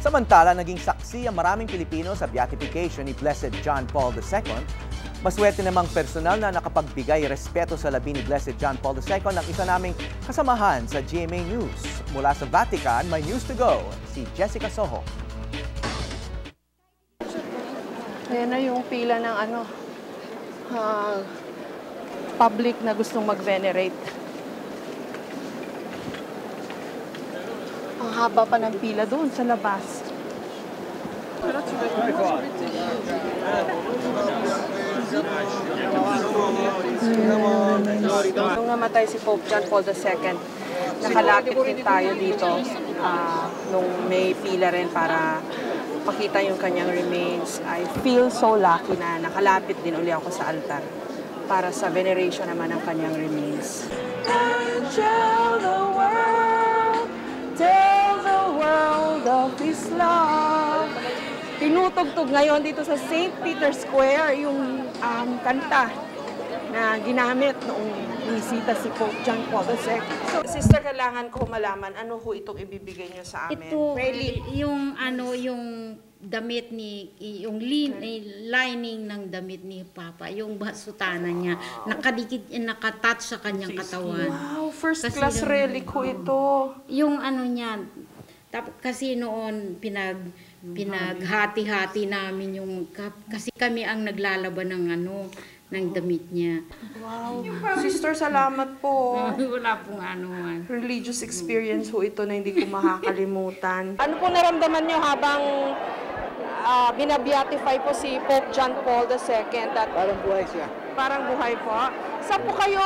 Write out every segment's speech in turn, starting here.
Samantala, naging saksi ang maraming Pilipino sa beatification ni Blessed John Paul II. Maswerte namang personal na nakapagbigay respeto sa labi ni Blessed John Paul II ang isa naming kasamahan sa GMA News. Mula sa Vatican, may news to go, si Jessica Soho. Ayan na yung pila ng public na gustong mag-venerate. Ang haba pa ng pila doon sa labas. Nung namatay si Pope John Paul II, nakalapit din tayo dito nung may pila rin para pakita yung kanyang remains. I feel so lucky na nakalapit din uli ako sa altar para sa veneration naman ng kanyang remains. Tell the world of His love. Tinutugtog ngayon dito sa St. Peter's Square yung kanta na ginamit noong bisita si Pope John Paul II. So, Sister, kailangan ko malaman ano ho itong ibibigay niyo sa amin. Ito, yung damit ni, yung lining ng damit ni Papa, yung sutana niya, nakatouch sa kanyang katawan. Wow, first class relic ko ito. Yung niya, kasi noon pinaghati-hati namin yung, kasi kami ang naglalaban ng damit niya. Wow. Sister, salamat po. Wala pong man. Religious experience ho ito na hindi ko makakalimutan. Ano po naramdaman niyo habang binabeatify po si Pope John Paul II? Parang buhay siya. Parang buhay po. Saan po kayo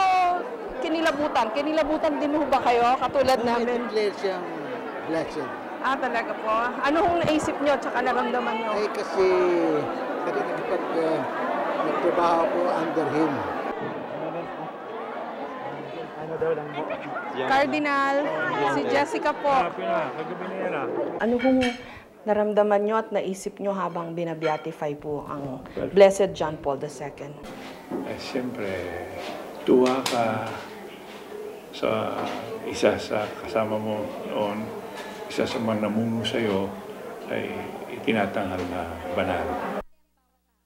kinilabutan? Kinilabutan din ho ba kayo katulad namin? Declare siyang blessed. Talaga po. Ano hong naisip niyo at naramdaman niyo? Ay kasi nagtrabaho ko under him. Cardinal, si Jessica po. Ano hong naramdaman nyo at naisip nyo habang binabeatify po ang Blessed John Paul II? Siyempre, tuwa ka sa isa sa kasama mo noon, isa sa mga namuno sa'yo ay itinatanghal na banal.